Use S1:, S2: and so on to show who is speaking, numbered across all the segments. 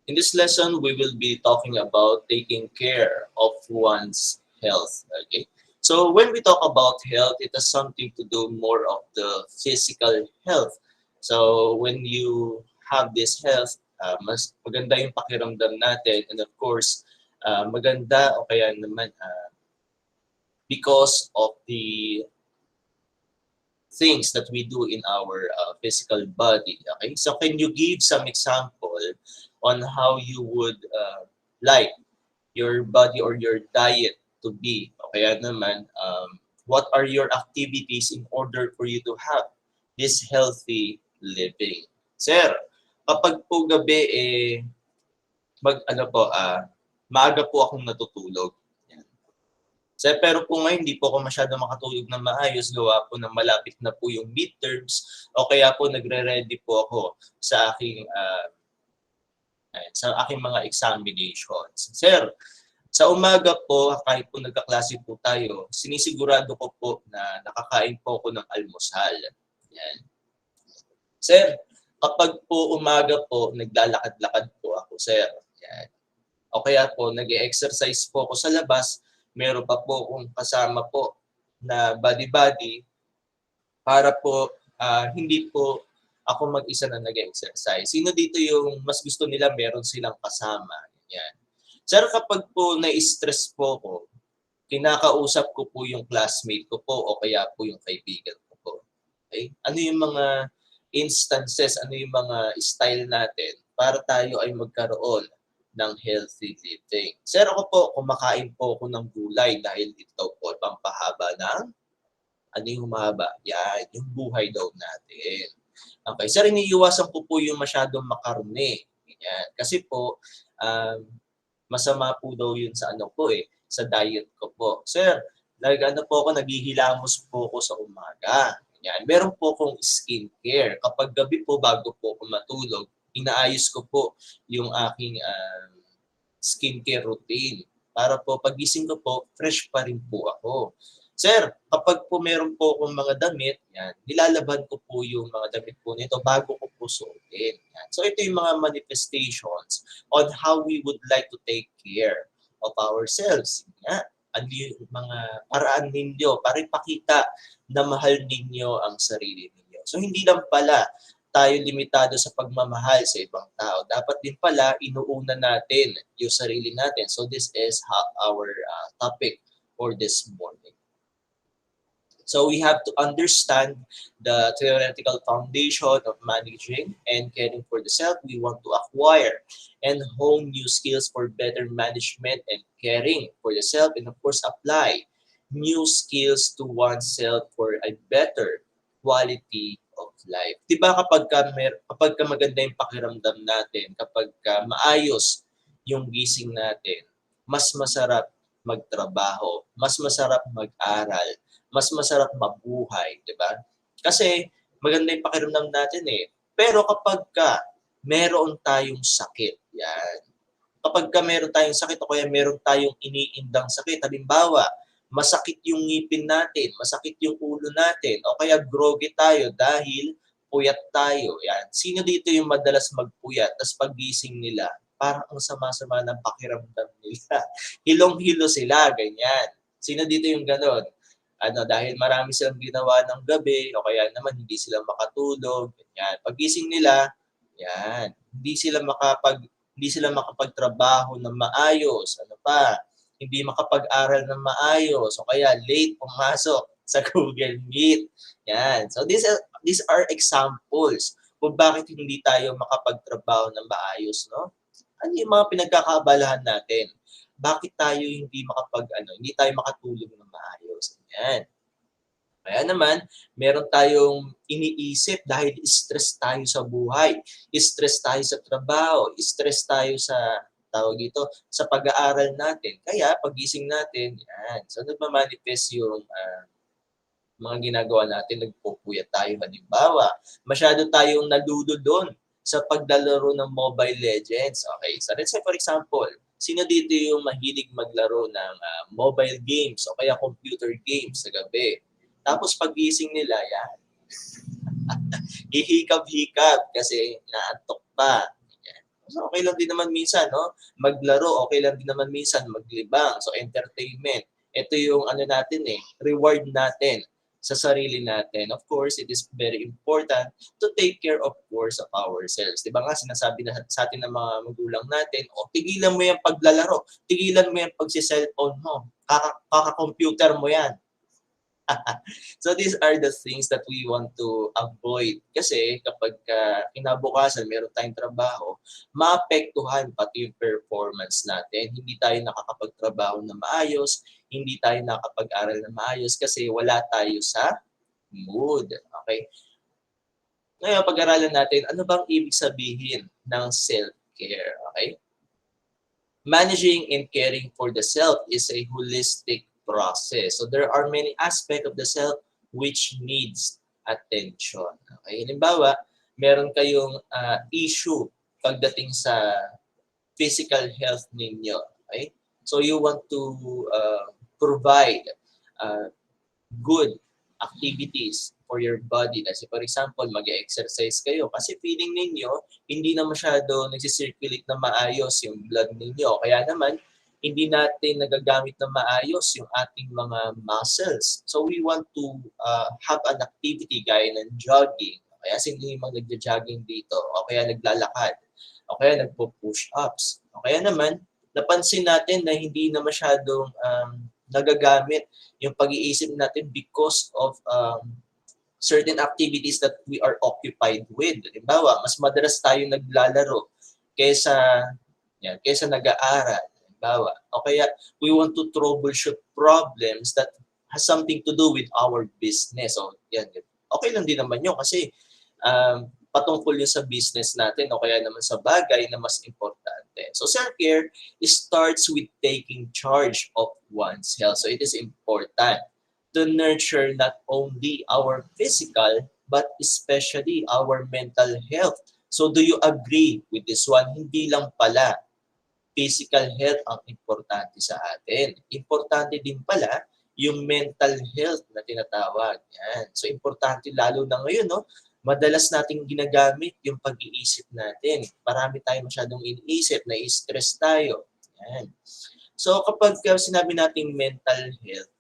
S1: In this lesson, we will be talking about taking care of one's health. Okay. So when we talk about health, it has something to do more of the physical health. So when you have this health, mas maganda yung pakiramdam natin, and of course, maganda o kaya naman because of the things that we do in our physical body. Okay, so can you give some example on how you would like your body or your diet to be? Okay, naman, what are your activities in order for you to have this healthy living? Sir, kapag po gabi maaga po akong natutulog. So, pero po ngayon, hindi po ako masyado makatulog ng maayos. Gawa po ng malapit na po yung midterms o kaya po nagre-ready po ako sa aking mga examinations. Sir, sa umaga po, kahit po nagkaklase po tayo, sinisigurado ko po na nakakain po ako ng almusal. Yan. Sir, kapag po umaga po, naglalakad-lakad po ako, sir. Yan. O kaya po, nag-exercise po ako sa labas, meron pa po akong kasama po na body-body para po hindi po ako mag-isa na nag-exercise. Sino dito yung mas gusto nila meron silang kasama? Yan. Sir, kapag po na-stress po ako, kinakausap ko po yung classmate ko po o kaya po yung kaibigan ko po. Okay? Ano yung mga instances, ano yung mga style natin para tayo ay magkaroon ng healthy living. Sir, ako po, kumakain po ako ng gulay dahil ito po pampahaba ng, ano yung mahaba? Yan, yung buhay daw natin. Okay, sir, iniiwasan ko po yung masyadong makarne. Yan. Kasi po, masama po daw yun sa sa diet ko po. Sir, po ako, naghihilamos po ako sa umaga. Yan. Meron po akong skincare. Kapag gabi po, bago po ako matulog, inaayos ko po yung aking skincare routine para po pagising ko po, fresh pa rin po ako. Sir, kapag po meron po akong mga damit, yan, nilalaban ko po yung mga damit po nito bago ko po suotin. Yan. So ito yung mga manifestations on how we would like to take care of ourselves. Yan. Ano yung mga paraan ninyo para ipakita na mahal ninyo ang sarili ninyo. So hindi lang pala tayo limitado sa pagmamahal sa ibang tao. Dapat din pala inuuna natin yung sarili natin. So this is our topic for this morning. So we have to understand the theoretical foundation of managing and caring for the self. We want to acquire and hone new skills for better management and caring for the self, and of course apply new skills to oneself for a better quality of life. 'Di ba kapag maganda yung pakiramdam natin, kapag maayos yung gising natin, mas masarap magtrabaho, mas masarap mag-aral, mas masarap mabuhay, 'di ba? Kasi maganda yung pakiramdam natin Pero kapag meron tayong sakit, yan. Kapag meron tayong sakit o kaya meron tayong iniindang sakit, halimbawa, masakit yung ngipin natin, masakit yung ulo natin, o kaya groggy tayo dahil puyat tayo. Yan. Sino dito yung madalas magpuyat, tapos paggising nila, parang ang sama-sama ng pakiramdam nila. Hilong-hilo sila, ganyan. Sino dito yung ganon? Dahil marami silang ginawa ng gabi, o kaya naman hindi sila makatulog, ganyan. Paggising nila, yan, hindi sila makapagtrabaho ng maayos, hindi makapag-aral ng maayos, o kaya late pumasok sa Google Meet. Yan. So these are examples kung bakit hindi tayo makapagtrabaho ng maayos, no? Ano yung mga pinagkakaabalahan natin? Bakit tayo hindi tayo makatulog ng maayos? Yan. Kaya naman, meron tayong iniisip dahil stress tayo sa buhay, stress tayo sa trabaho, stress tayo sa sa pag-aaral natin. Kaya pagising natin, yan. So nagmamanifest yung mga ginagawa natin, nagpupuyat tayo. Halimbawa, masyado tayong naludo doon sa paglalaro ng Mobile Legends. Okay, so let's say for example, sino dito yung mahilig maglaro ng mobile games o kaya computer games sa gabi? Tapos pagising nila, yan. Hihikab-hikab kasi naantok pa. Yan. So, okay lang din naman minsan, no? Maglaro, okay lang din naman minsan maglibang. So, entertainment. Ito yung ano natin eh, reward natin sa sarili natin. Of course, it is very important to take care, of course, of ourselves. Di ba nga, sinasabi na sa atin ng mga magulang natin, o tigilan mo yung paglalaro, tigilan mo yung pagsi-cellphone mo, kaka-computer mo yan. So these are the things that we want to avoid. Kasi kapag kinabukasan, meron tayong trabaho, maapektuhan pati yung performance natin. Hindi tayo nakakapagtrabaho na maayos, hindi tayo nakapag-aral na maayos kasi wala tayo sa mood. Okay? Ngayon, pag-aralan natin, ano bang ibig sabihin ng self-care? Okay? Managing and caring for the self is a holistic process. So there are many aspects of the self which needs attention. Okay? Halimbawa, meron kayong issue pagdating sa physical health ninyo. Okay? So you want to provide good activities for your body. Kasi for example, mag-exercise kayo kasi feeling ninyo hindi na masyado nagsisirculate na maayos yung blood ninyo. Kaya naman, hindi natin nagagamit na maayos yung ating mga muscles. So we want to have an activity gaya ng jogging. Kaya sino yung mga nagja-jogging dito? O kaya naglalakad? O kaya nagpo-push-ups? O kaya naman, napansin natin na hindi na masyadong nagagamit yung pag-iisip natin because of certain activities that we are occupied with. Halimbawa, mas madalas tayo naglalaro kaysa nag-aaral. Halimbawa, o kaya we want to troubleshoot problems that has something to do with our business. So, yan. Okay lang din naman yun kasi patungkol yun sa business natin o kaya naman sa bagay na mas importante. So self-care starts with taking charge of one's health. So it is important to nurture not only our physical but especially our mental health. So do you agree with this one? Hindi lang pala physical health ang importante sa atin. Importante din pala yung mental health na tinatawag. Yan. So importante lalo na ngayon, no? Madalas nating ginagamit yung pag-iisip natin. Marami tayong masyadong iniisip, na-stress tayo. Yan. So kapag sinabi nating mental health,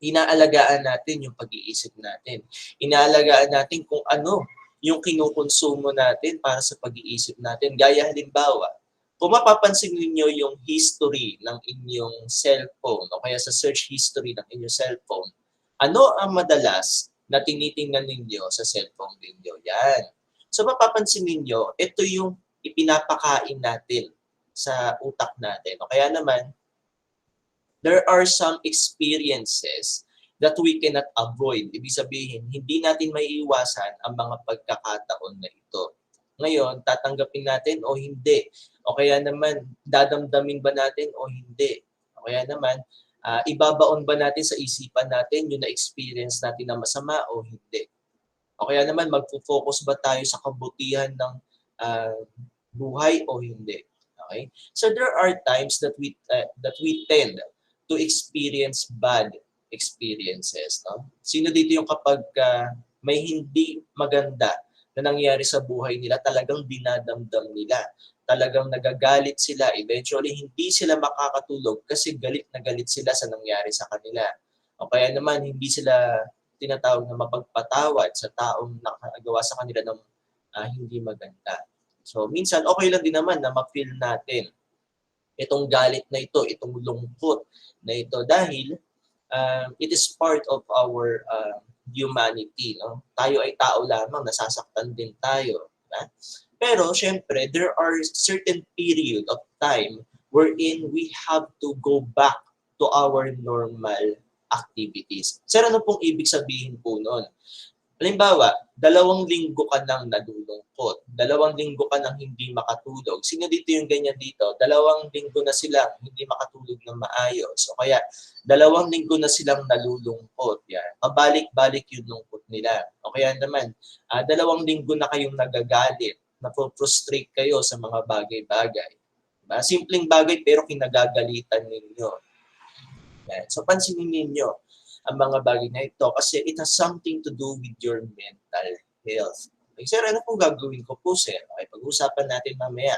S1: inaalagaan natin yung pag-iisip natin. Inaalagaan natin kung ano yung kinukonsumo natin para sa pag-iisip natin. Gaya halimbawa, kung mapapansin niyo yung history ng inyong cellphone o kaya sa search history ng inyong cellphone, ano ang madalas na tinitingnan ninyo sa cellphone ninyo? Yan. So mapapansin ninyo, ito yung ipinapakain natin sa utak natin. O kaya naman, there are some experiences that we cannot avoid. Ibig sabihin, hindi natin maiiwasan ang mga pagkakataon na ito. Ngayon, tatanggapin natin o hindi. O kaya naman, dadamdamin ba natin o hindi. O kaya naman, ibabaon ba natin sa isipan natin yung na-experience natin na masama o hindi. O kaya naman, magpo-focus ba tayo sa kabutihan ng buhay o hindi. Okay? So there are times that we tend to experience bad experiences. No? Sino dito yung kapag may hindi maganda na nangyari sa buhay nila, talagang dinadamdam nila. Talagang nagagalit sila. Eventually, hindi sila makakatulog kasi galit na galit sila sa nangyari sa kanila. O kaya naman, hindi sila tinatawag na mapagpatawad sa taong nakagawa sa kanila ng hindi maganda. So, minsan, okay lang din naman na ma-feel natin itong galit na ito, itong lungkot na ito dahil it is part of our humanity. No? Tayo ay tao lamang, nasasaktan din tayo. Diba? Pero syempre, there are certain period of time wherein we have to go back to our normal activities. Sir, ano pong ibig sabihin po nun? Halimbawa, 2 linggo ka nang nalulungkot, 2 linggo ka nang hindi makatulog. Sino dito yung ganyan dito? 2 linggo na silang hindi makatulog ng maayos. O kaya, 2 linggo na silang nalulungkot. Yan. Pabalik-balik yung lungkot nila. O kaya naman, 2 linggo na kayong nagagalit, na-frustrate kayo sa mga bagay-bagay. Diba? Simpleng bagay pero kinagagalitan ninyo. Yan. So, pansinin ninyo ang mga bagay na ito kasi it has something to do with your mental health. Okay, sir, ano pong gagawin ko po, sir? Okay, pag-uusapan natin mamaya.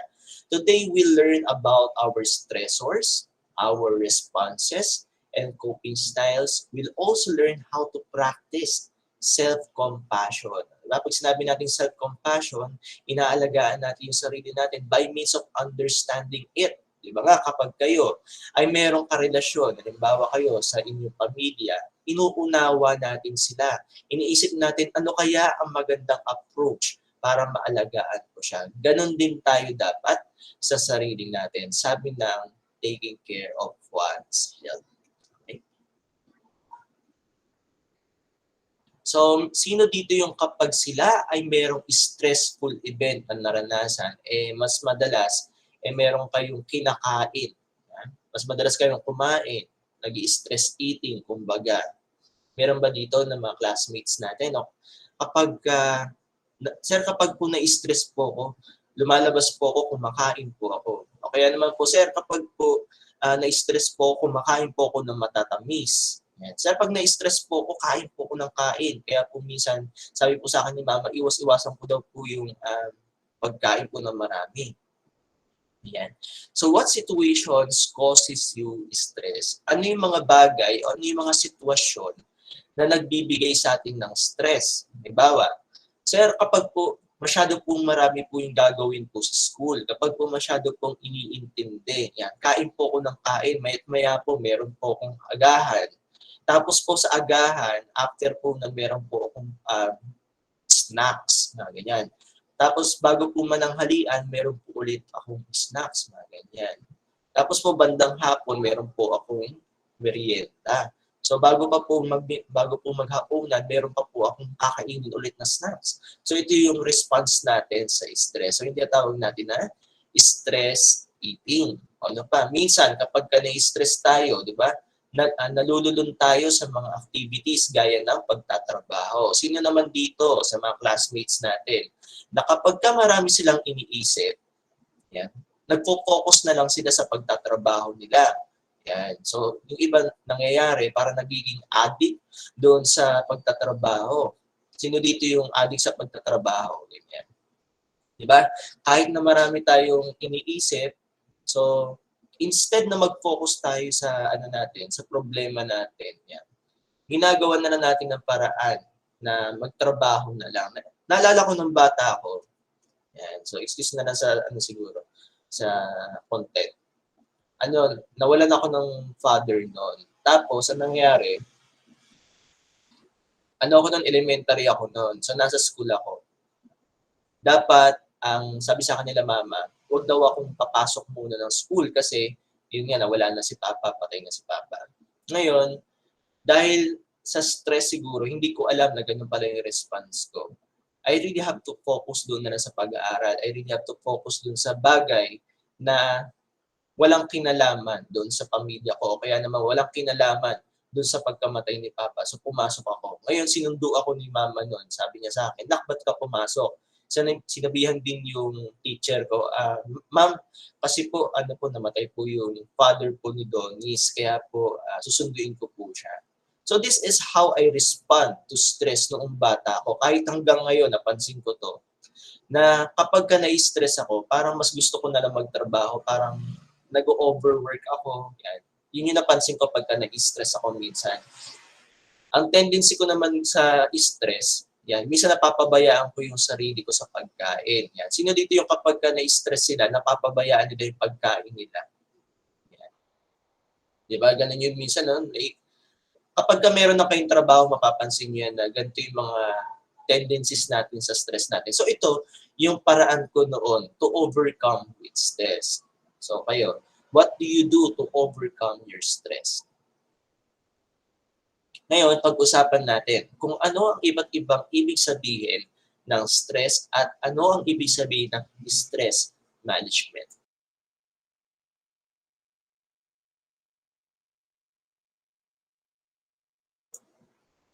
S1: Today, we'll learn about our stressors, our responses, and coping styles. We'll also learn how to practice self-compassion. Diba? Pag sinabi natin self-compassion, inaalagaan natin yung sarili natin by means of understanding it. Di ba nga, kapag kayo ay merong karelasyon, halimbawa kayo sa inyong pamilya, inuunawa natin sila. Iniisip natin, ano kaya ang magandang approach para maalagaan ko siya. Ganon din tayo dapat sa sarili natin. Sabi ng taking care of one's health. Okay? So, sino dito yung kapag sila ay merong stressful event na naranasan, mas madalas, meron kayong kinakain. Mas madalas kayong kumain, nag-stress eating, kumbaga. Meron ba dito ng mga classmates natin? No? Kapag, sir, kapag po na-stress po ako, lumalabas po ako, kumakain po ako. O kaya naman po, sir, kapag po na-stress po ako, kumakain po ako ng matatamis. Yan. Sir, pag na-stress po ako, kain po ako ng kain. Kaya po minsan, sabi po sa akin ni mama, iwas-iwasan ko daw po yung pagkain po ng marami. Yan. So what situations causes you stress? Ano yung mga bagay o ano yung mga sitwasyon na nagbibigay sa atin ng stress? Halimbawa, sir, kapag po masyado pong marami po yung gagawin po sa school, kapag po masyado pong iniintindi, yan, kain po ako ng kain, maya po meron po akong agahan. Tapos po sa agahan, after po na meron po akong snacks, na ganyan. Tapos bago po mananghalian, meron po ulit akong snacks, mga ganyan. Tapos po bandang hapon, meron po akong merienda. So bago po maghapunan, meron pa po akong kakainin ulit na snacks. So ito yung response natin sa stress. So hindi tawag natin na stress eating. Ano pa? Minsan kapag na-stress tayo, di ba? Nalululun tayo sa mga activities gaya ng pagtatrabaho. Sino naman dito sa mga classmates natin na kapag marami silang iniisip, yan, nagpo-focus na lang sila sa pagtatrabaho nila. Yan. So, yung iba nangyayari, para nagiging addict doon sa pagtatrabaho. Sino dito yung addict sa pagtatrabaho? Ganyan. Diba? Kahit na marami tayong iniisip, so, instead na mag-focus tayo sa sa problema natin, yan, ginagawa na lang natin ng paraan na magtrabaho na lang. Naalala ko nung bata ako, yan, so excuse na lang sa siguro, sa content. Nawalan ako ng father noon. Tapos, anong nangyari? Ako noon, elementary ako noon. So, nasa school ako. Dapat, ang sabi sa kanila mama, huwag daw akong papasok muna ng school kasi yun nga, nawala na si Papa, patay na si Papa. Ngayon, dahil sa stress siguro, hindi ko alam na ganun pala yung response ko. I really have to focus doon na sa pag-aaral. I really have to focus doon sa bagay na walang kinalaman doon sa pamilya ko. Kaya naman walang kinalaman doon sa pagkamatay ni Papa. So pumasok ako. Ngayon, sinundo ako ni Mama noon. Sabi niya sa akin, "Nak, ba't ka pumasok?" Sinabihan din yung teacher ko, "Ma'am, kasi po, namatay po yung father po ni Donnies, kaya po susunduin ko po siya." So this is how I respond to stress noong bata ako. Kahit hanggang ngayon, napansin ko to, na kapag na-stress ako, parang mas gusto ko na lang magtrabaho, parang nag-overwork ako. Yan. Yun yung napansin ko pagka na-stress ako minsan. Ang tendency ko naman sa stress, yan, minsan napapabayaan ko yung sarili ko sa pagkain. Yan. Sino dito yung kapag na-stress sila, napapabayaan nila yung pagkain nila? Yan. Diba? Ganun yun minsan. No? Kapag meron na kayong trabaho, mapapansin nyo yan na ganito yung mga tendencies natin sa stress natin. So ito, yung paraan ko noon to overcome with stress. So kayo, what do you do to overcome your stress? Ngayon, pag-usapan natin kung ano ang iba't ibang ibig sabihin ng stress at ano ang ibig sabihin ng stress management.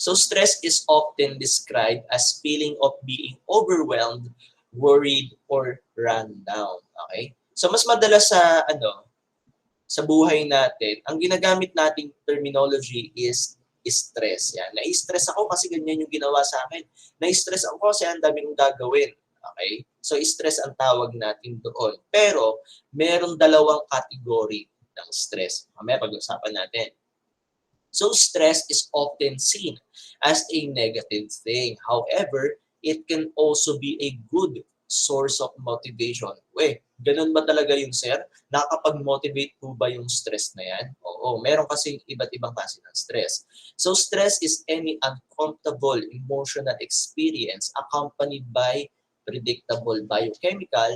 S1: So stress is often described as feeling of being overwhelmed, worried, or run down. Okay? So mas madalas sa buhay natin, ang ginagamit nating terminology is stress. Yan. Na-stress ako kasi ganyan yung ginawa sa akin. Na-stress ako kasi ang dami kong gagawin. Okay? So, stress ang tawag natin doon. Pero, merong dalawang category ng stress. Mamaya pag-usapan natin. So, stress is often seen as a negative thing. However, it can also be a good source of motivation. Ganun ba talaga yun, sir? Nakakapag-motivate po ba yung stress na yan? Oo, meron kasi iba't ibang klase ng stress. So, stress is any uncomfortable emotional experience accompanied by predictable biochemical,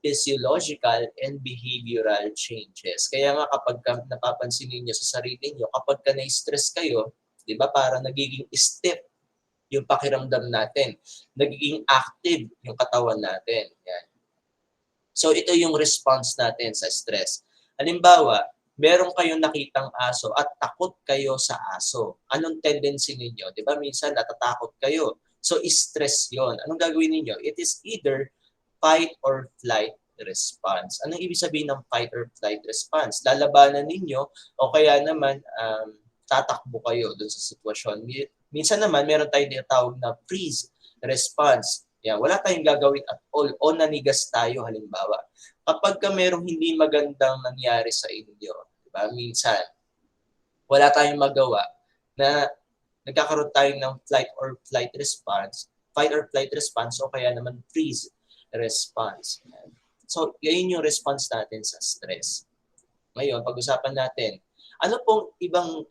S1: physiological, and behavioral changes. Kaya nga kapag napapansin niyo sa sarili niyo, kapag ka na-stress kayo, di ba, parang nagiging stiff yung pakiramdam natin. Nagiging active yung katawan natin. Yan. So ito yung response natin sa stress. Halimbawa, meron kayong nakitang aso at takot kayo sa aso. Anong tendency ninyo? Di ba minsan natatakot kayo? So stress yon. Anong gagawin ninyo? It is either fight or flight response. Anong ibig sabihin ng fight or flight response? Lalabanan ninyo o kaya naman tatakbo kayo dun sa sitwasyon. Minsan naman meron tayong tinatawag na freeze response. Yan, wala tayong gagawin at all o nanigas tayo halimbawa. Kapag ka merong hindi magandang nangyari sa inyo, diba? Minsan, wala tayong magawa na nagkakaroon tayo ng fight or flight response o kaya naman freeze response. So, yun yung response natin sa stress. Ngayon, pag-usapan natin, ano pong ibang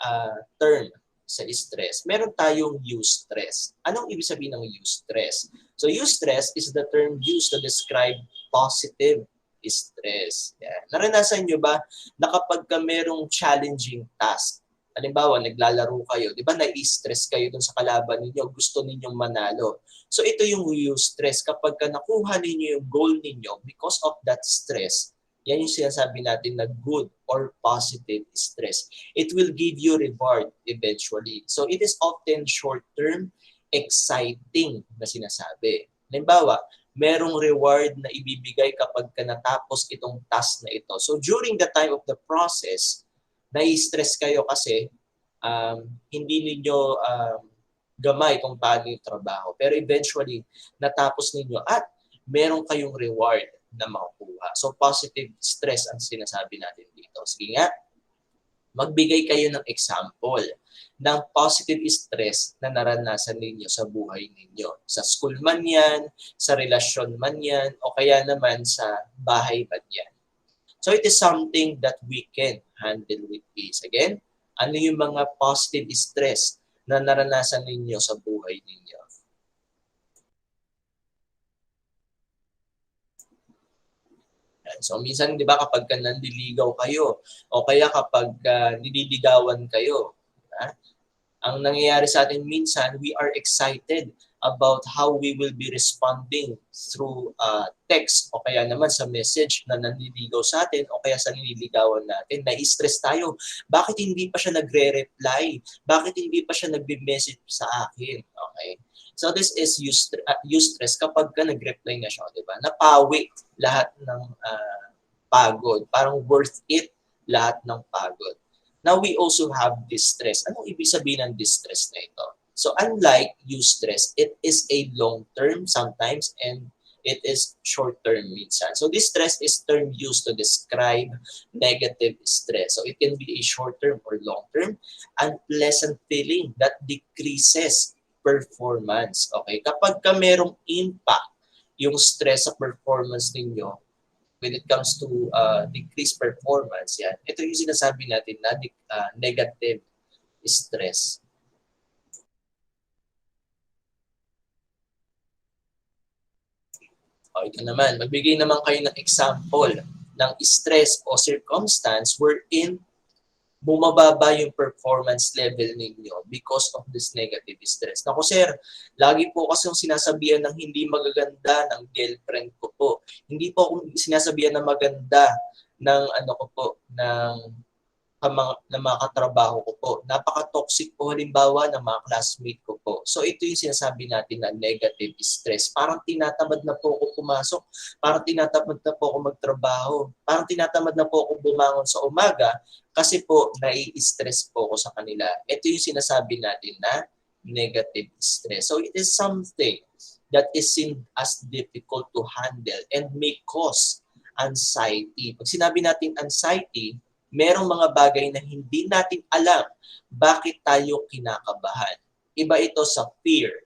S1: term sa stress? Meron tayong eustress. Anong ibig sabihin ng eustress? So, eustress is the term used to describe positive stress. Yan. Naranasan nyo ba na kapag ka merong challenging task, halimbawa, naglalaro kayo, di ba na-stress kayo dun sa kalaban ninyo, gusto ninyong manalo. So ito yung eustress. Kapag ka nakuha ninyo yung goal ninyo because of that stress, yan yung sinasabi natin na good or positive stress. It will give you reward eventually. So it is often short-term, exciting na sinasabi. Halimbawa, merong reward na ibibigay kapag ka natapos itong task na ito. So during the time of the process, na-stress kayo kasi hindi ninyo gamay kung paano yung trabaho. Pero eventually, natapos ninyo at meron kayong reward na makukuha. So, positive stress ang sinasabi natin dito. Sige nga, magbigay kayo ng example ng positive stress na naranasan ninyo sa buhay ninyo. Sa school man yan, sa relasyon man yan, o kaya naman sa bahay man yan. So it is something that we can handle with ease. Again, ano yung mga positive stress na naranasan ninyo sa buhay ninyo? So minsan, di ba, kapag ka nandiligaw kayo o kaya kapag nililigawan kayo, ang nangyayari sa atin minsan, we are excited about how we will be responding through text o kaya naman sa message na nanliligaw sa atin o kaya sa nililigawan natin. Na-stress tayo. Bakit hindi pa siya nagre-reply? Bakit hindi pa siya nagbe-message sa akin? Okay. So this is eustress kapag ka nag-reply na siya, di ba? Napawi lahat ng pagod. Parang worth it lahat ng pagod. Now we also have distress. Anong ibig sabihin ng distress na ito? So unlike eustress, it is a long-term sometimes and it is short-term minsan. So this stress is term used to describe negative stress. So it can be a short-term or long-term unpleasant feeling that decreases performance. Okay? Kapag ka merong impact yung stress sa performance ninyo, when it comes to decreased performance, yan, ito yung sinasabi natin na negative stress. O ito naman, magbigay naman kayo ng example ng stress o circumstance wherein bumababa yung performance level ninyo because of this negative stress. Naku sir, lagi po kasi yung sinasabihan ng hindi magaganda ng girlfriend ko po. Hindi po akong sinasabihan na maganda ng ng ng mga katrabaho ko po. Napaka-toxic po halimbawa ng mga classmate ko po. So ito yung sinasabi natin na negative stress. Parang tinatamad na po ako pumasok. Parang tinatamad na po ako magtrabaho. Parang tinatamad na po ako bumangon sa umaga kasi po nai-stress po ako sa kanila. Ito yung sinasabi natin na negative stress. So it is something that is seen as difficult to handle and may cause anxiety. Pag sinabi natin anxiety, merong mga bagay na hindi natin alam bakit tayo kinakabahan. Iba ito sa fear.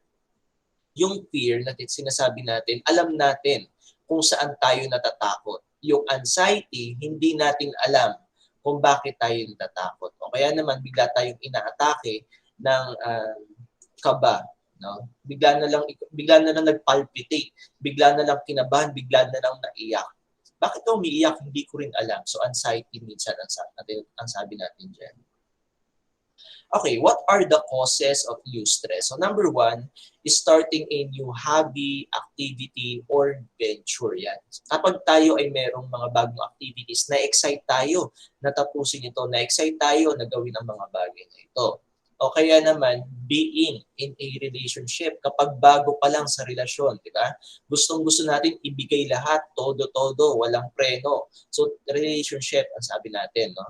S1: Yung fear na sinasabi natin, alam natin kung saan tayo natatakot. Yung anxiety, hindi natin alam kung bakit tayo natatakot. O kaya naman, bigla tayong inaatake ng kaba. No? Bigla na lang nagpalpitate, bigla na lang kinabahan, bigla na lang naiyak. Bakit ako umiiyak? Hindi ko rin alam. So anxiety minsan ang sabi natin dyan. Okay, what are the causes of eustress? So number one is starting a new hobby, activity, or venture. Yan. Kapag tayo ay merong mga bagong activities, na-excite tayo na tapusin ito, na-excite tayo na gawin ang mga bagay na ito. O kaya naman, being in a relationship, kapag bago pa lang sa relasyon, di ba? Gustong-gusto natin ibigay lahat, todo-todo, walang preno. So, relationship, ang sabi natin, no?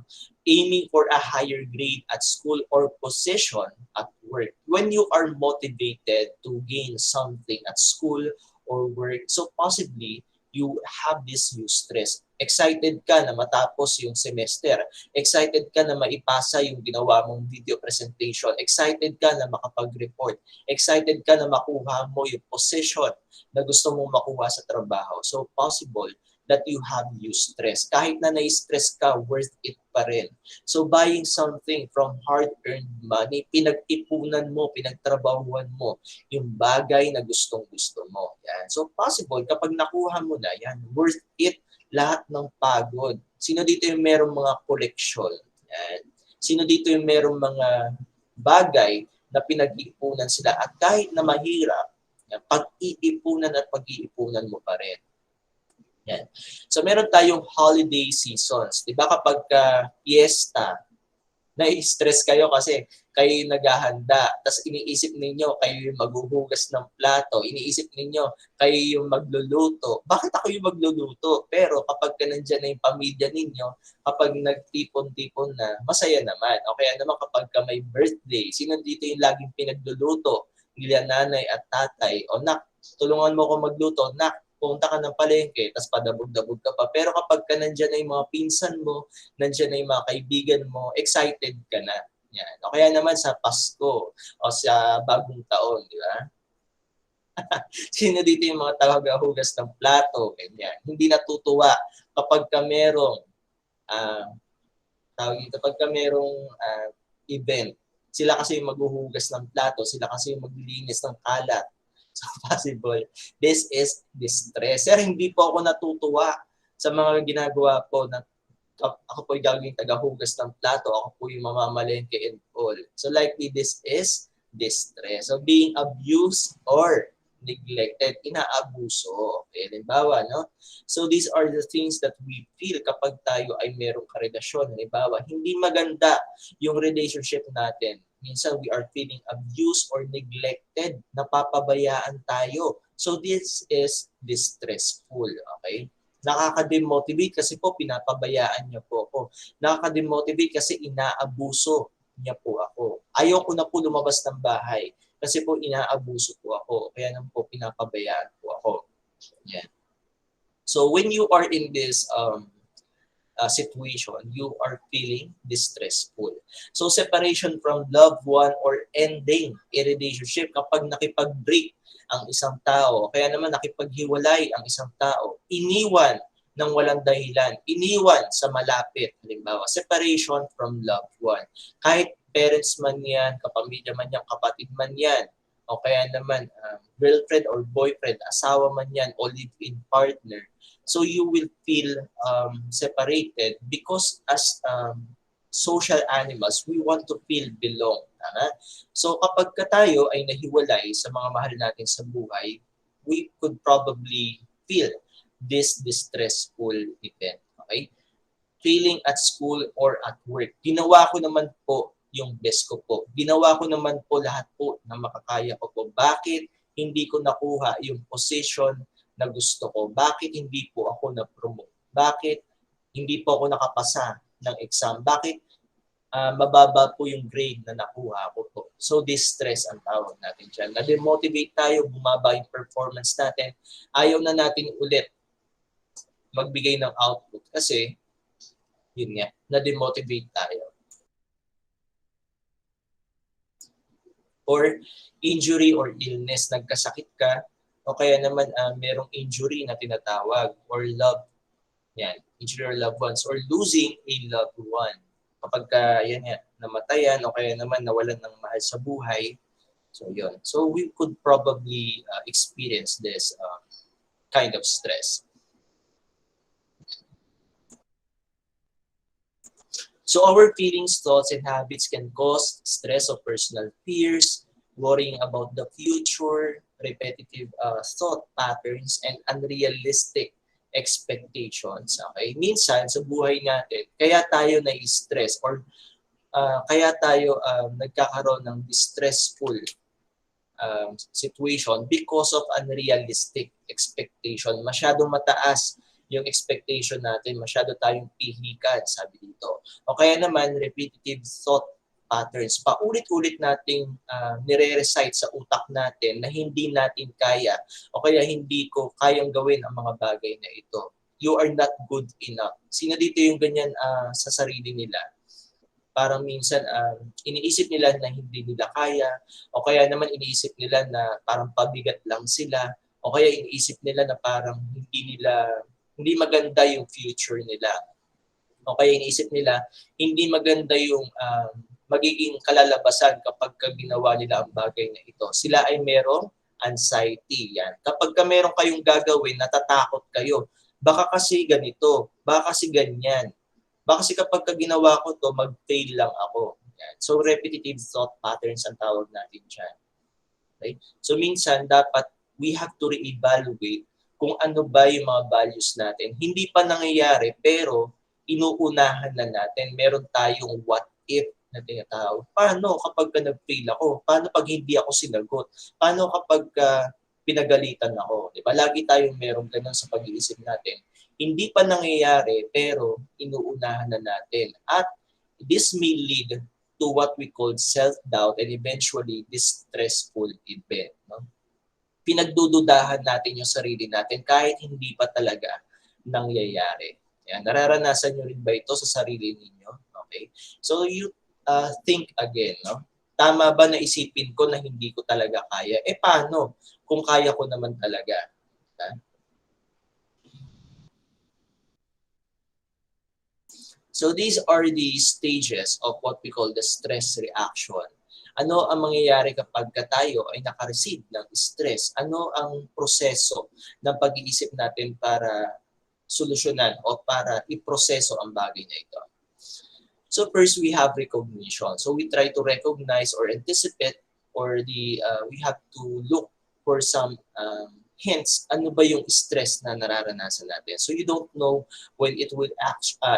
S1: Aiming for a higher grade at school or position at work. When you are motivated to gain something at school or work, so possibly, you have this eustress. Excited ka na matapos yung semester. Excited ka na maipasa yung ginawa mong video presentation. Excited ka na makapag-report. Excited ka na makuha mo yung position na gusto mong makuha sa trabaho. So possible that you have eustress. Kahit na na-stress ka, worth it pa rin. So buying something from hard-earned money, pinag-ipunan mo, pinagtrabahuan mo, yung bagay na gustong-gusto mo. Yan. So possible, kapag nakuha mo na, yan, worth it lahat ng pagod. Sino dito yung merong mga koleksyon? Yan. Sino dito yung merong mga bagay na pinag-iipunan sila at kahit na mahirap, yan, pag-iipunan at pag-iipunan mo pa rin. Yan. So meron tayong holiday seasons. 'Di ba kapag fiesta, na-stress kayo kasi kayo yung naghahanda. Tapos iniisip ninyo kayo yung maghuhugas ng plato. Iniisip ninyo kayo yung magluluto. Bakit ako yung magluluto? Pero kapag nandiyan na yung pamilya ninyo, kapag nagtipon-tipon na, masaya naman. O kaya naman kapag may birthday, sino dito yung laging pinagluluto? Nila nanay at tatay. O nak, tulungan mo ko magluto. Nak, punta ka ng palengke, tapos padabog-dabog ka pa. Pero kapag nandiyan na yung mga pinsan mo, nandiyan na yung mga kaibigan mo, excited ka na. Yan. O kaya naman sa Pasko o sa bagong taon, di ba? Sino dito yung mga tagahugas ng plato? Ganyan. Hindi natutuwa kapag merong event. Sila kasi yung maghuhugas ng plato, sila kasi yung maglilinis ng kalat. So possible, this is distress. Sir, hindi po ako natutuwa sa mga ginagawa po na ako po yung gagawing tagahugas ng plato, ako po yung mamamalengke and all. So likely this is distress. So being abused or neglected, inaabuso. Okay, halimbawa, no? So these are the things that we feel kapag tayo ay merong karelasyon. Halimbawa, hindi maganda yung relationship natin. Minsan we are feeling abused or neglected, napapabayaan tayo. So this is distressful, okay? Nakaka-demotivate kasi po pinapabayaan niya po ako. Nakaka-demotivate kasi inaabuso niya po ako. Ayoko na po lumabas ng bahay kasi po inaabuso po ako. Kaya naman po pinapabayaan po ako. Yan. So when you are in this situation, you are feeling distressful. So separation from loved one or ending a relationship kapag nakipag-break ang isang tao, kaya naman nakipaghiwalay ang isang tao, iniwan ng walang dahilan, iniwan sa malapit, halimbawa, separation from loved one. Kahit parents man yan, kapamilya man yan, kapatid man yan, o kaya naman girlfriend or boyfriend, asawa man yan, o live-in partner. So you will feel separated because as social animals, we want to feel belong. So kapag tayo ay nahiwalay sa mga mahal natin sa buhay, we could probably feel this distressful event. Okay? failing at school or at work. Ginawa ko naman po yung best ko po. Ginawa ko naman po lahat po na makakaya ko po. Bakit hindi ko nakuha yung position na gusto ko? Bakit hindi po ako na-promote? Bakit hindi po ako nakapasa ng exam? Bakit mababa po yung grade na nakuha ko po? So, distress ang tawag natin dyan. Na-demotivate tayo, bumaba yung performance natin. Ayaw na natin ulit magbigay ng output kasi yun nga, na-demotivate tayo. Or injury or illness, nagkasakit ka, o kaya naman merong injury na tinatawag, or love, yan, injury or loved ones, or losing a loved one. Kapag yan nga, namatayan, o kaya naman nawalan ng mahal sa buhay, so yun. So we could probably experience this kind of stress. So our feelings, thoughts, and habits can cause stress of personal fears, worrying about the future, repetitive thought patterns, and unrealistic expectations. Okay? Minsan sa buhay natin, kaya tayo na-stress or kaya tayo nagkakaroon ng distressful situation because of unrealistic expectation. Masyadong mataas yung expectation natin, masyado tayong pihikan, sabi dito. O kaya naman, repetitive thought patterns. Paulit-ulit nating nire-recite sa utak natin na hindi natin kaya o kaya hindi ko kayang gawin ang mga bagay na ito. You are not good enough. Sino dito yung ganyan sa sarili nila? Parang minsan iniisip nila na hindi nila kaya o kaya naman iniisip nila na parang pabigat lang sila o kaya iniisip nila na parang hindi maganda yung future nila. O kaya iniisip nila, hindi maganda yung magiging kalalabasan kapag ginawa nila ang bagay na ito. Sila ay merong anxiety. Yan. Kapag meron kayong gagawin, natatakot kayo. Baka kasi ganito, baka kasi ganyan. Baka kasi kapag ginawa ko to, mag-fail lang ako. Yan. So repetitive thought patterns ang tawag natin dyan. Okay? So minsan, dapat we have to reevaluate kung ano ba yung mga values natin. Hindi pa nangyayari, pero inuunahan na natin. Meron tayong what if na tinatawag. Paano kapag nag-fail ako? Paano pag hindi ako sinagot? Paano kapag pinagalitan ako? Diba? Lagi tayong meron ganun sa pag-iisip natin. Hindi pa nangyayari, pero inuunahan na natin. At this may lead to what we call self-doubt and eventually distressful event. No? Pinagdududahan natin yung sarili natin kahit hindi pa talaga nangyayari. Yan. Nararanasan nyo rin ba ito sa sarili ninyo? Okay? So you think again. No? Tama ba na isipin ko na hindi ko talaga kaya? Paano kung kaya ko naman talaga? Ha? So these are the stages of what we call the stress reaction. Ano ang mangyayari kapag tayo ay nakareceive ng stress? Ano ang proseso ng pag-iisip natin para solusyonan o para iproseso ang bagay na ito? So first, we have recognition. So we try to recognize or anticipate or we have to look for some hints, ano ba yung stress na nararanasan natin. So you don't know when it will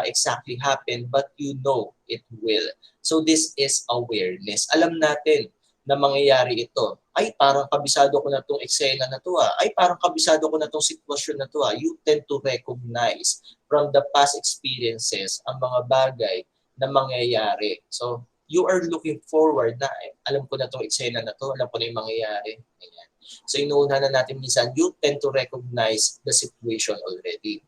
S1: exactly happen, but you know it will. So this is awareness. Alam natin na mangyayari ito. Ay, parang kabisado ko na itong eksena na to. Ay, parang kabisado ko na itong sitwasyon na to. You tend to recognize from the past experiences ang mga bagay na mangyayari. So you are looking forward na, alam ko na itong eksena na to, alam ko na yung mangyayari. Ganyan. So inuuna na natin minsan, you tend to recognize the situation already.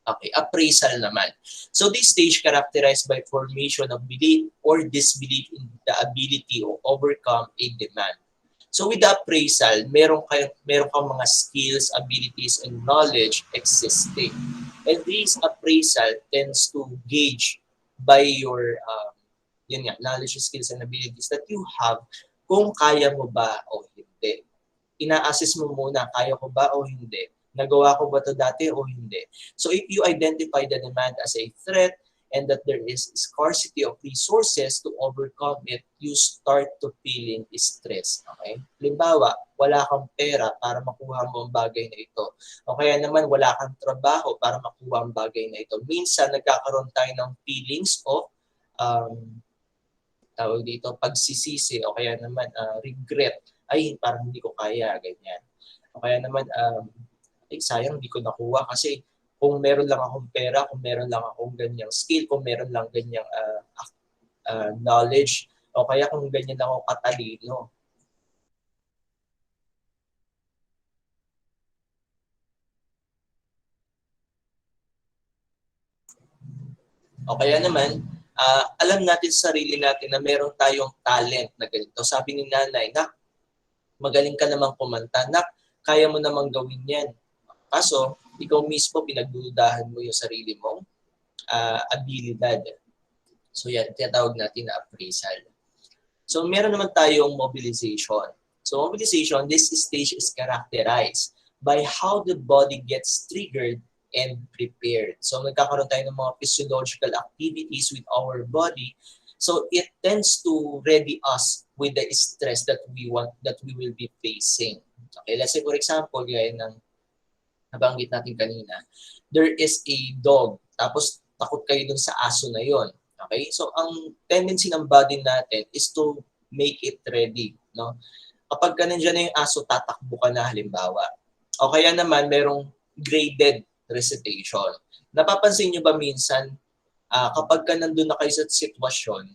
S1: Okay, appraisal naman. So this stage characterized by formation of belief or disbelief in the ability to overcome a demand. So with the appraisal, meron kang mga skills, abilities, and knowledge existing. And this appraisal tends to gauge by your knowledge, skills, and abilities that you have kung kaya mo ba o hindi. Ina-assess mo muna, kaya ko ba o hindi? Nagawa ko ba ito dati o hindi? So if you identify the demand as a threat and that there is scarcity of resources to overcome it, you start to feeling stress. Okay? Halimbawa, wala kang pera para makuha mo ang bagay na ito. O kaya naman wala kang trabaho para makuha ang bagay na ito. Minsan nagkakaroon tayo ng feelings of tawag dito, pagsisisi o kaya naman regret. Ay, parang hindi ko kaya, ganyan. O kaya naman, ay, sayang hindi ko nakuha kasi kung meron lang akong pera, kung meron lang akong ganyang skill, kung meron lang ganyang knowledge, o kaya kung ganyan lang ako katalino. O kaya naman, alam natin sa sarili natin na meron tayong talent na ganito. Sabi ni nanay, nak, magaling ka namang kumanta, nak, kaya mo namang gawin yan. Kaso, ikaw mismo pinagdudahan mo yung sarili mong abilidad. So yan, tinatawag natin na appraisal. So meron naman tayong mobilization. So mobilization, this stage is characterized by how the body gets triggered and prepared. So nagkakaroon tayo ng mga physiological activities with our body. So it tends to ready us with the stress that we will be facing. Okay, let's say for example, gaya ng nabanggit natin kanina, there is a dog, tapos takot kayo dun sa aso na yon. Okay? So, ang tendency ng body natin is to make it ready. No? Kapag ka nandiyan na yung aso, tatakbo ka na halimbawa. O kaya naman, merong graded recitation. Napapansin nyo ba minsan, kapag ka nandun na kayo sa sitwasyon,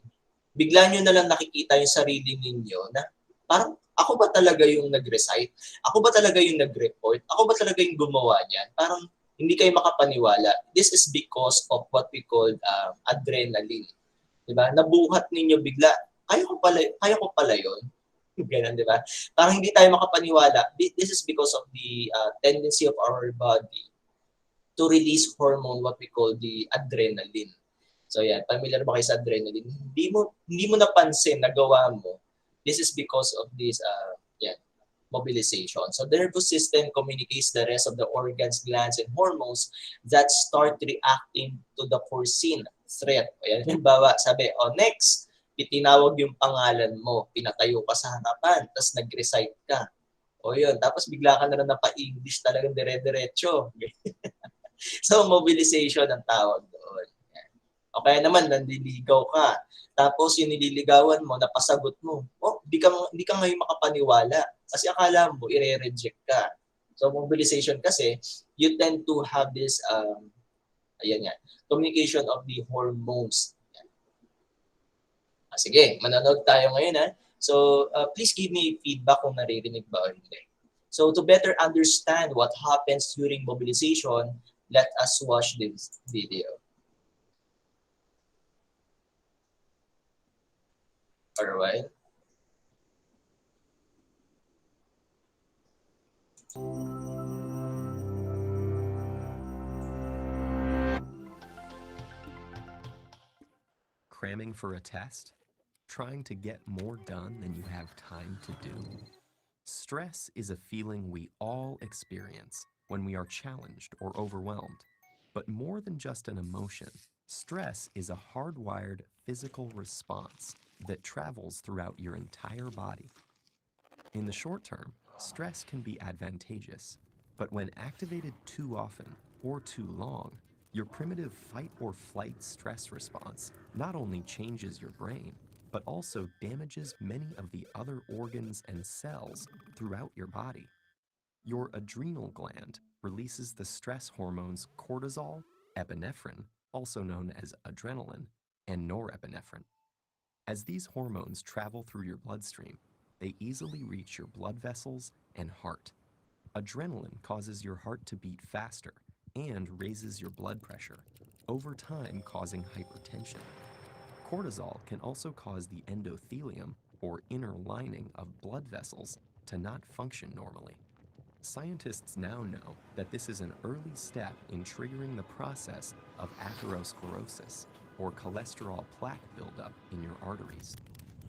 S1: bigla nyo na lang nakikita yung sarili ninyo na parang ako ba talaga yung nag-recite? Ako ba talaga yung nag-report? Ako ba talaga yung gumawa niyan? Parang hindi kayo makapaniwala. This is because of what we call adrenaline. Diba? Nabuhat ninyo bigla. Kaya ko pala yun. Ganun, diba? Parang hindi tayo makapaniwala. This is because of the tendency of our body to release hormone, what we call the adrenaline. So yan, familiar ba kayo sa adrenaline? Hindi mo napansin na gawa mo. This is because of this mobilization. So the nervous system communicates the rest of the organs, glands, and hormones that start reacting to the foreseen threat. Ayan, halimbawa, sabi, next, itinawag yung pangalan mo, pinatayo ka sa harapan, tapos nag-recite ka. Yun, tapos bigla ka na lang napa-English talagang dire-diretso. So, mobilization ang tawag doon. O kaya naman, nandiligaw ka. Tapos yung nililigawan mo, napasagot mo. Di ka ngayon makapaniwala. Kasi akala mo, i-reject ka. So, mobilization kasi, you tend to have this, communication of the hormones. Sige, manonood tayo ngayon. So, please give me feedback kung naririnig ba o hindi. So, to better understand what happens during mobilization, let us watch this video. Alright.
S2: Cramming for a test? Trying to get more done than you have time to do? Stress is a feeling we all experience when we are challenged or overwhelmed. But more than just an emotion, stress is a hardwired physical response that travels throughout your entire body. In the short term, stress can be advantageous, but when activated too often or too long, your primitive fight or flight stress response not only changes your brain, but also damages many of the other organs and cells throughout your body. Your adrenal gland releases the stress hormones cortisol, epinephrine, also known as adrenaline, and norepinephrine. As these hormones travel through your bloodstream, they easily reach your blood vessels and heart. Adrenaline causes your heart to beat faster and raises your blood pressure, over time causing hypertension. Cortisol can also cause the endothelium, or inner lining of blood vessels, to not function normally. Scientists now know that this is an early step in triggering the process of atherosclerosis, or cholesterol plaque buildup in your arteries.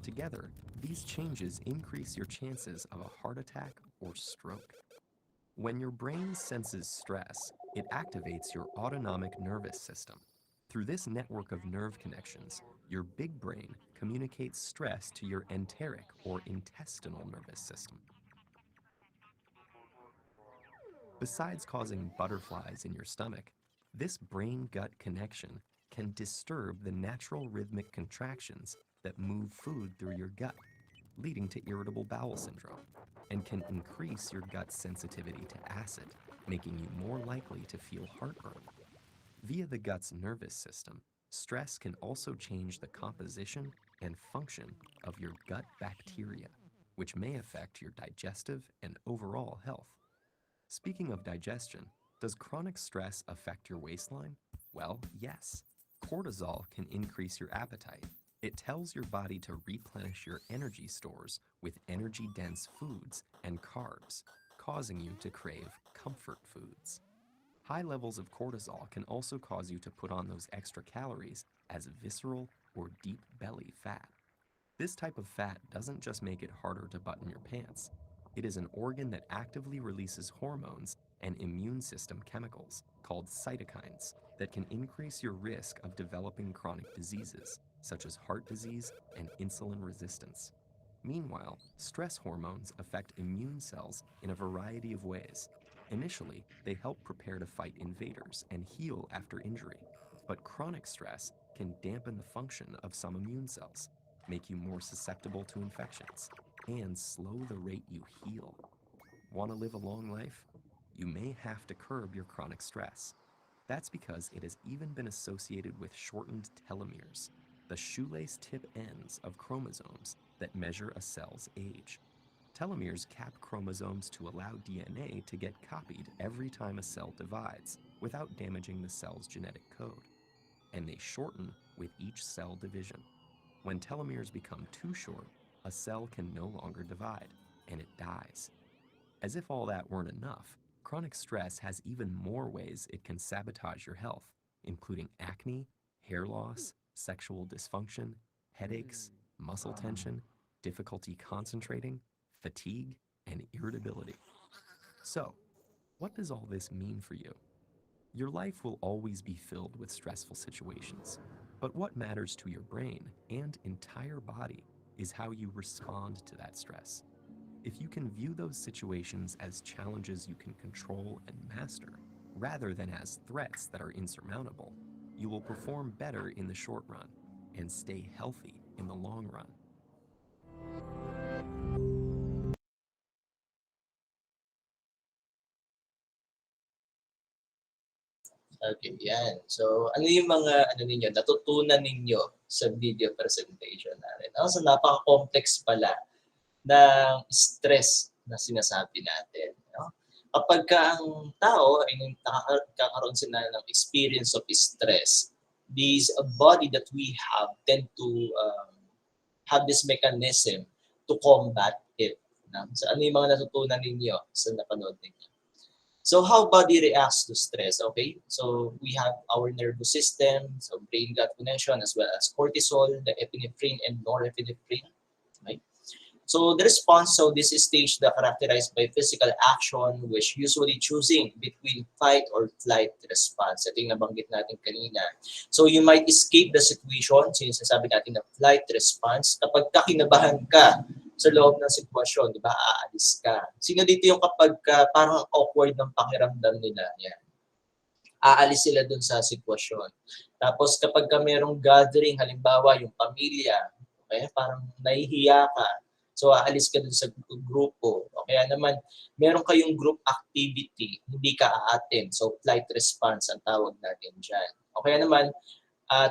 S2: Together, these changes increase your chances of a heart attack or stroke. When your brain senses stress, it activates your autonomic nervous system. Through this network of nerve connections, your big brain communicates stress to your enteric or intestinal nervous system. Besides causing butterflies in your stomach, this brain-gut connection can disturb the natural rhythmic contractions that move food through your gut, leading to irritable bowel syndrome, and can increase your gut's sensitivity to acid, making you more likely to feel heartburn. Via the gut's nervous system, stress can also change the composition and function of your gut bacteria, which may affect your digestive and overall health. Speaking of digestion, does chronic stress affect your waistline? Well, yes. Cortisol can increase your appetite. It tells your body to replenish your energy stores with energy-dense foods and carbs, causing you to crave comfort foods. High levels of cortisol can also cause you to put on those extra calories as visceral or deep belly fat. This type of fat doesn't just make it harder to button your pants. It is an organ that actively releases hormones and immune system chemicals called cytokines that can increase your risk of developing chronic diseases such as heart disease and insulin resistance. Meanwhile, stress hormones affect immune cells in a variety of ways. Initially, they help prepare to fight invaders and heal after injury. But chronic stress can dampen the function of some immune cells, make you more susceptible to infections, and slow the rate you heal. Want to live a long life? You may have to curb your chronic stress. That's because it has even been associated with shortened telomeres, the shoelace tip ends of chromosomes that measure a cell's age. Telomeres cap chromosomes to allow DNA to get copied every time a cell divides without damaging the cell's genetic code. And they shorten with each cell division. When telomeres become too short, a cell can no longer divide, and it dies. As if all that weren't enough, chronic stress has even more ways it can sabotage your health, including acne, hair loss, sexual dysfunction, headaches, muscle tension, difficulty concentrating, fatigue, and irritability. So, what does all this mean for you? Your life will always be filled with stressful situations, but what matters to your brain and entire body is how you respond to that stress. If you can view those situations as challenges you can control and master, rather than as threats that are insurmountable, you will perform better in the short run and stay healthy in the long run.
S1: Okay, yan. So, ano yung mga natutunan ninyo sa video presentation natin? So, napaka-complex pala ng stress na sinasabi natin. No? Kapag ang tao ay nakakaroon sila ng experience of stress, this body that we have tend to have this mechanism to combat it. No? So, ano yung mga natutunan ninyo sa napanood ninyo? So how body reacts to stress, okay? So we have our nervous system, so brain-gut connection, as well as cortisol, the epinephrine and norepinephrine, right? So the response, so this is stage that characterized by physical action, which usually choosing between fight or flight response. Ito yung nabanggit natin kanina. So you might escape the situation, sinasabi natin na flight response, kapag kinabahan ka sa loob ng sitwasyon, di ba, aalis ka. Sino dito yung kapag parang awkward ng pakiramdam nila? Yan. Aalis sila dun sa sitwasyon. Tapos kapag merong gathering, halimbawa yung pamilya, okay, parang nahihiya ka, so aalis ka dun sa grupo. O kaya naman, meron kayong group activity, hindi ka a-attend. So flight response ang tawag natin dyan. O kaya naman,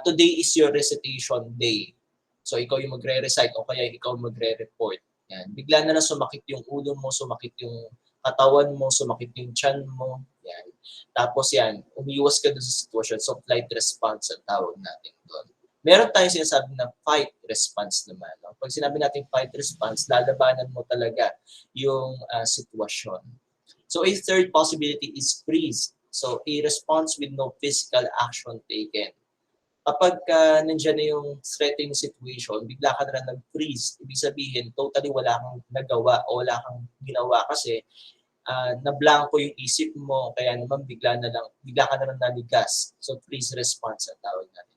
S1: today is your recitation day. So ikaw yung magre-recite o kaya ikaw magre-report. Yan. Bigla na sumakit yung ulo mo, sumakit yung katawan mo, sumakit yung tiyan mo. Yan. Tapos yan, umiwas ka doon sa sitwasyon. So flight response ang tawag natin doon. Meron tayong sinasabi na fight response naman. No? Pag sinabi natin fight response, lalabanan mo talaga yung sitwasyon. So a third possibility is freeze. So a response with no physical action taken. Kapag nandiyan na yung threatening situation, bigla ka na nag-freeze. Ibig sabihin, totally wala kang nagawa o wala kang ginawa kasi na blanco yung isip mo, kaya naman bigla ka na lang naligas. So freeze response ang tawag natin.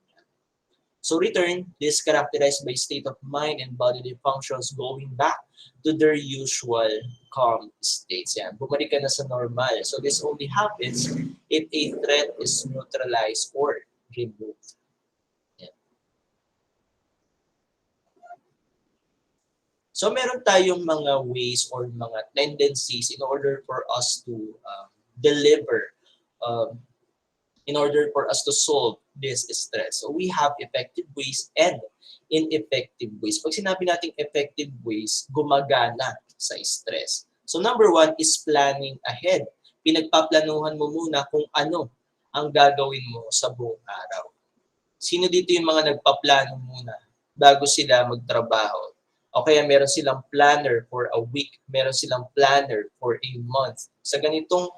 S1: So return is characterized by state of mind and bodily functions going back to their usual calm states. Yan. Bumalik ka na sa normal. So this only happens if a threat is neutralized or removed. Yan. So meron tayong mga ways or mga tendencies in order for us to deliver, in order for us to solve this stress. So we have effective ways and ineffective ways. Pag sinabi natin effective ways, gumagana sa stress. So number 1 is planning ahead. Pinagpaplanuhan mo muna kung ano ang gagawin mo sa buong araw. Sino dito yung mga nagpaplano muna bago sila magtrabaho? O kaya meron silang planner for a week, meron silang planner for a month. Sa ganitong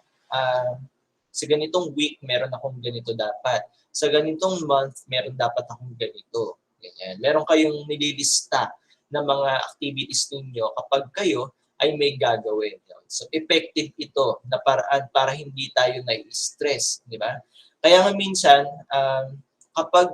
S1: week, meron akong ganito dapat. Sa ganitong month, meron dapat akong ganito. Ganyan. Meron kayong nililista na mga activities ninyo kapag kayo ay may gagawin. So, effective ito na paraan para hindi tayo nai-stress. Di ba? Kaya nga minsan, kapag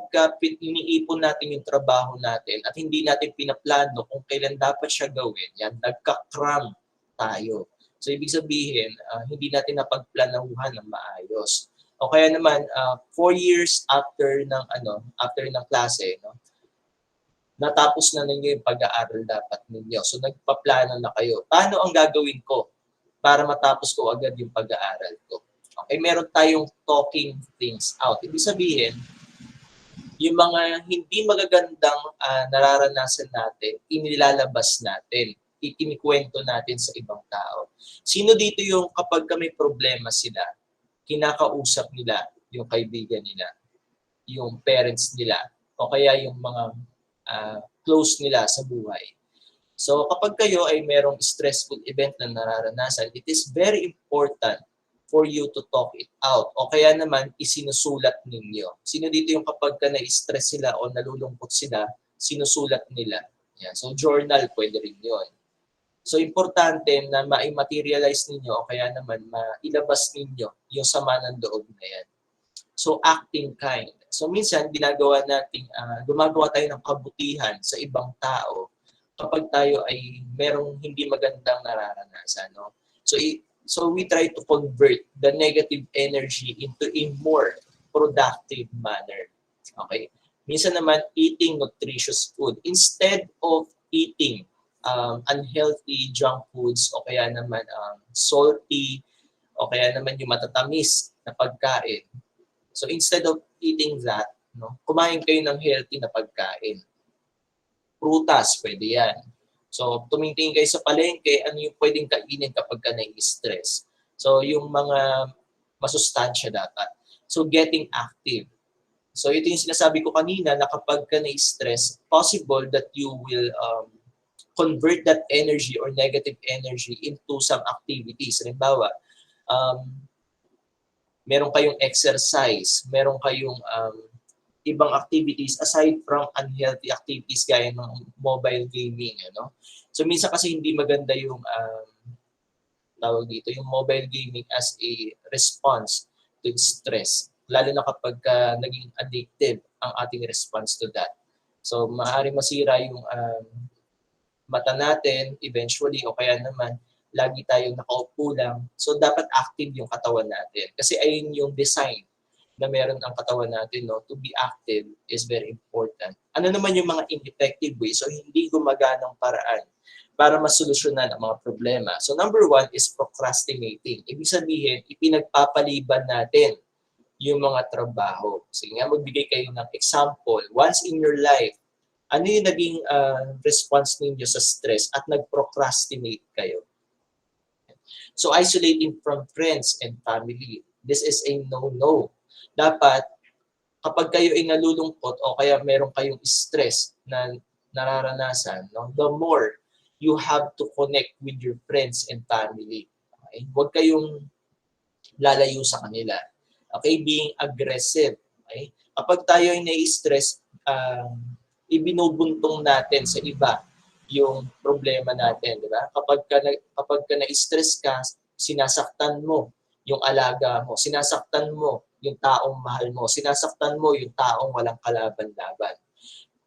S1: iniipon natin yung trabaho natin at hindi natin pinaplano kung kailan dapat siya gawin, yan, nagka-cram tayo. So, ibig sabihin, hindi natin napagplanuhan ng maayos. O kaya naman, 4 years after ng klase, no, natapos na ninyo yung pag-aaral dapat ninyo. So, nagpaplano na kayo. Paano ang gagawin ko para matapos ko agad yung pag-aaral ko? Okay, meron tayong talking things out. Ibig sabihin, yung mga hindi magagandang nararanasan natin, inilalabas natin, ikinikwento natin sa ibang tao. Sino dito yung kapag may problema sila, kinakausap nila yung kaibigan nila, yung parents nila, o kaya yung mga close nila sa buhay. So kapag kayo ay merong stressful event na nararanasan, it is very important for you to talk it out. O kaya naman, isinusulat ninyo. Sino dito yung kapag na-stress sila o nalulungkot sila, sinusulat nila. Yan. So journal, pwede rin yun. So importante na ma-materialize ninyo o kaya naman mailabas ninyo yung sama ng loob na yan. So acting kind. So minsan gumagawa tayo ng kabutihan sa ibang tao kapag tayo ay merong hindi magandang nararanasan. No? So we try to convert the negative energy into a more productive manner. Okay? Minsan naman, eating nutritious food. Instead of eating unhealthy junk foods o kaya naman salty o kaya naman yung matatamis na pagkain. So instead of eating that, no, kumain kayo ng healthy na pagkain. Prutas, pwede yan. So tumitingin kayo sa palengke, ano yung pwedeng kainin kapag ka nai-stress. So yung mga masustansya dapat. So getting active. So ito yung sinasabi ko kanina na kapag ka nai-stress, possible that you will convert that energy or negative energy into some activities. Halimbawa, meron kayong exercise, meron kayong ibang activities aside from unhealthy activities gaya ng mobile gaming. Ano? So minsan kasi hindi maganda yung tawag dito, yung mobile gaming as a response to stress. Lalo na kapag naging addictive ang ating response to that. So maaaring masira yung mata natin eventually o kaya naman lagi tayong nakaupo lang. So dapat active yung katawan natin. Kasi ayun yung design na meron ang katawan natin, no? To be active is very important. Ano naman yung mga ineffective ways? So hindi gumaganang paraan para masolusyonan ang mga problema. So number 1 is procrastinating. Ibig sabihin, ipinagpapaliban natin yung mga trabaho. Sige nga, magbigay kayo ng example. Once in your life, ano yung naging response ninyo sa stress at nag-procrastinate kayo? So isolating from friends and family. This is a no-no. Dapat, kapag kayo ay nalulungkot o kaya meron kayong stress na nararanasan, no, the more you have to connect with your friends and family. Okay? Huwag kayong lalayo sa kanila. Okay? Being aggressive. Okay? Kapag tayo ay nai-stress, ibinubuntong natin sa iba yung problema natin, di ba? Kapag ka na-stress ka, sinasaktan mo yung alaga mo, sinasaktan mo yung taong mahal mo, sinasaktan mo yung taong walang kalaban-laban.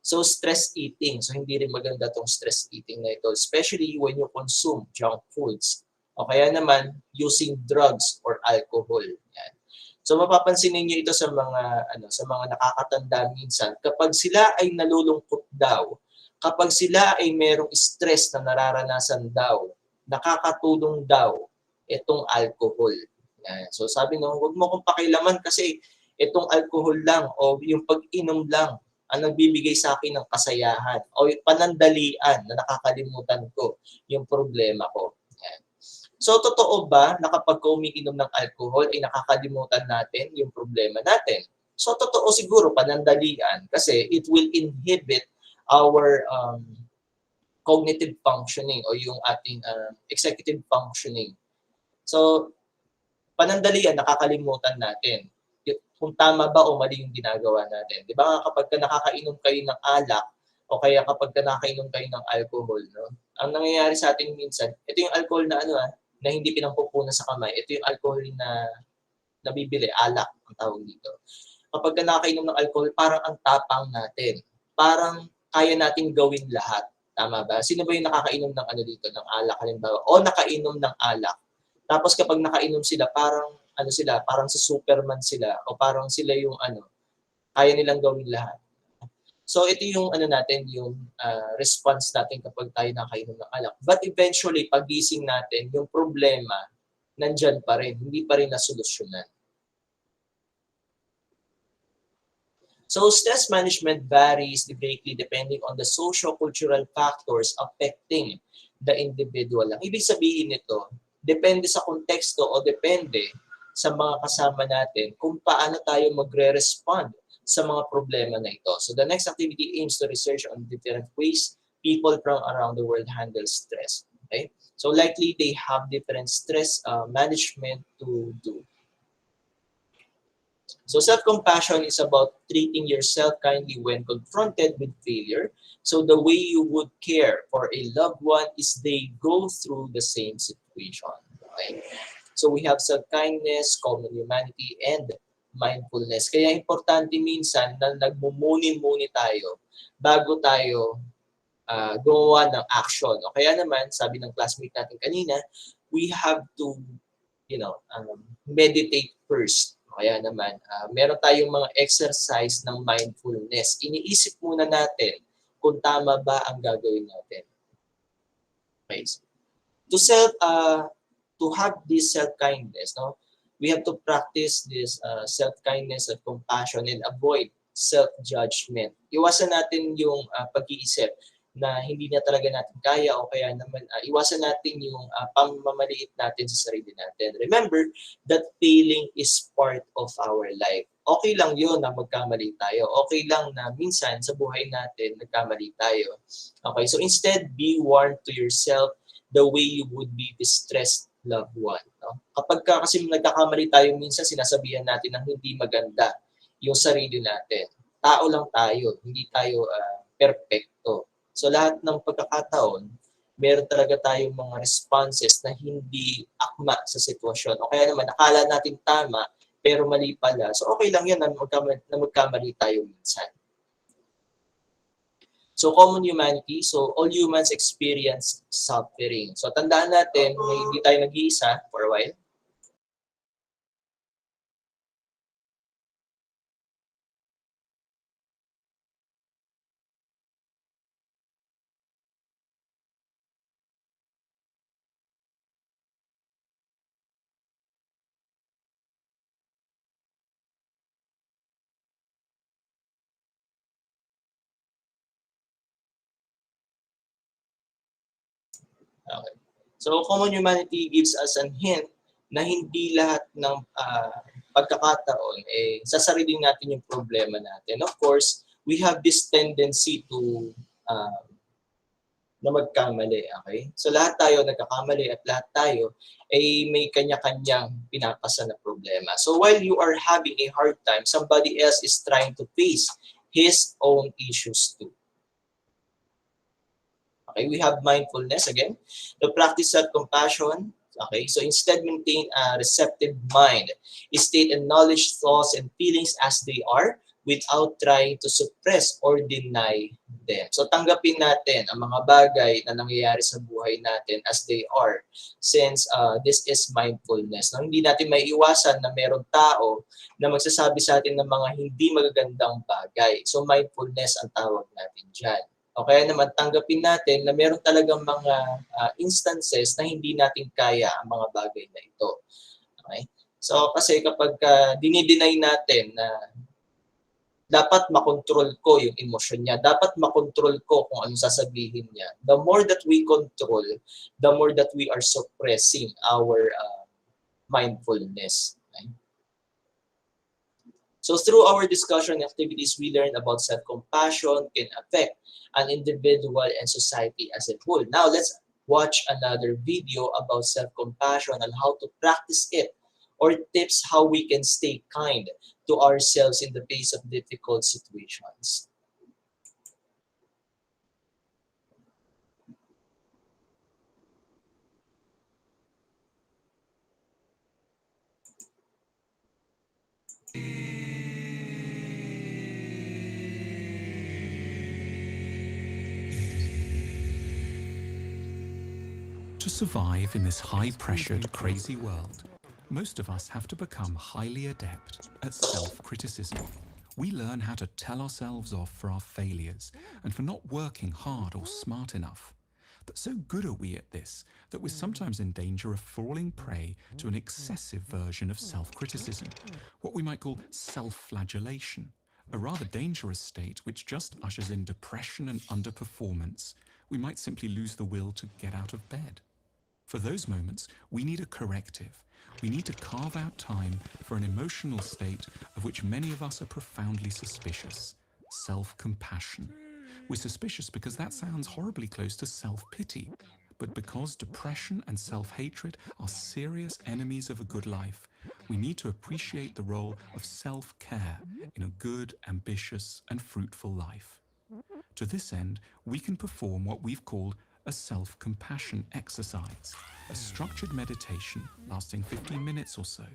S1: So, stress eating. So, hindi rin maganda tong stress eating na ito, especially when you consume junk foods. O kaya naman, using drugs or alcohol. Yan. So, mapapansin niyo ito sa mga nakakatanda minsan. Kapag sila ay nalulungkot daw, kapag sila ay merong stress na nararanasan daw, nakakatulong daw itong alcohol. Yan. So, sabi nung, huwag mo kong pakilaman kasi itong alcohol lang o yung pag-inom lang ang nagbibigay sa akin ng kasayahan o yung panandalian na nakakalimutan ko yung problema ko. Yan. So, totoo ba na kapag umiinom ng alcohol ay nakakalimutan natin yung problema natin? So, totoo siguro panandalian kasi it will inhibit our cognitive functioning o yung ating executive functioning. So, panandalian, nakakalimutan natin kung tama ba o mali yung ginagawa natin. Di ba kapag nakakainom kayo ng alak o kaya kapag nakakainom kayo ng alcohol, no? Ang nangyayari sa atin minsan, ito yung alcohol na na hindi pinangpupunan sa kamay. Ito yung alcohol na nabibili, alak ang tawag dito. Kapag nakakainom ng alcohol, parang ang tapang natin. Parang kaya nating gawin lahat. Tama ba? Sino ba yung nakakainom ng dito, ng alak halimbawa? O nakainom ng alak. Tapos kapag nakainom sila, parang parang si Superman sila o parang sila yung kaya nilang gawin lahat. So ito yung natin, yung response natin kapag tayo nakainom ng alak. But eventually, pagising natin, yung problema nandyan pa rin, hindi pa rin nasolusyonan. So stress management varies greatly depending on the socio-cultural factors affecting the individual. Ang ibig sabihin nito, depende sa konteksto o depende sa mga kasama natin kung paano tayo magre-respond sa mga problema na ito. So the next activity aims to research on different ways people from around the world handle stress. Okay? So likely they have different stress management to do. So self-compassion is about treating yourself kindly when confronted with failure. So the way you would care for a loved one is they go through the same situation. Okay? So we have self-kindness, common humanity, and mindfulness. Kaya importante minsan na nagmumuni-muni tayo bago tayo gumawa ng action. O kaya naman, sabi ng classmate natin kanina, we have to, meditate first. O kaya naman, meron tayong mga exercise ng mindfulness. Iniisip muna natin kung tama ba ang gagawin natin. Okay. To have this self-kindness, no? We have to practice this self-kindness and compassion and avoid self-judgment. Iwasan natin yung pag-iisip na hindi na talaga natin kaya o kaya naman iwasan natin yung pamamaliit natin sa sarili natin. Remember that failing is part of our life. Okay lang yun na magkamali tayo. Okay lang na minsan sa buhay natin nagkamali tayo. Okay, so instead, be warm to yourself the way you would be distressed loved one. No? Kapag kasi nagkakamali tayo minsan, sinasabihan natin ng hindi maganda yung sarili natin. Tao lang tayo, hindi tayo perfecto. So lahat ng pagkakataon, meron talaga tayong mga responses na hindi akma sa sitwasyon. O kaya naman, akala natin tama, pero mali pala. So okay lang yan na magkamali tayo minsan. So common humanity, so all humans experience suffering. So tandaan natin, hindi tayo nag-iisa for a while. Okay. So common humanity gives us an hint na hindi lahat ng pagkakataon sa sarili natin yung problema natin. Of course, we have this tendency to na magkamali, okay? So lahat tayo nagkakamali at lahat tayo ay may kanya-kanyang pinapasa na problema. So while you are having a hard time, somebody else is trying to face his own issues too. Okay, we have mindfulness again. To practice self-compassion, Okay, so instead maintain a receptive mind. State and acknowledge thoughts and feelings as they are without trying to suppress or deny them. So tanggapin natin ang mga bagay na nangyayari sa buhay natin as they are, since this is mindfulness. No? Hindi natin maiiwasan na merong tao na magsasabi sa atin ng mga hindi magagandang bagay. So mindfulness ang tawag natin dyan. O kaya naman tanggapin natin na meron talagang mga instances na hindi natin kaya ang mga bagay na ito. Okay? So kasi kapag dinideny natin na dapat makontrol ko yung emosyon niya, dapat makontrol ko kung anong sasabihin niya, the more that we control, the more that we are suppressing our mindfulness. Okay? So through our discussion activities, we learned about self-compassion can affect an individual and society as a whole. Now let's watch another video about self-compassion and how to practice it, or tips how we can stay kind to ourselves in the face of difficult situations.
S3: To survive in this high-pressured, crazy world, most of us have to become highly adept at self-criticism. We learn how to tell ourselves off for our failures and for not working hard or smart enough. But so good are we at this that we're sometimes in danger of falling prey to an excessive version of self-criticism, what we might call self-flagellation, a rather dangerous state which just ushers in depression and underperformance. We might simply lose the will to get out of bed. For those moments, we need a corrective. We need to carve out time for an emotional state of which many of us are profoundly suspicious: self-compassion. We're suspicious because that sounds horribly close to self-pity, but because depression and self-hatred are serious enemies of a good life, we need to appreciate the role of self-care in a good, ambitious, and fruitful life. To this end, we can perform what we've called a self-compassion exercise, a structured meditation lasting 15 minutes or so.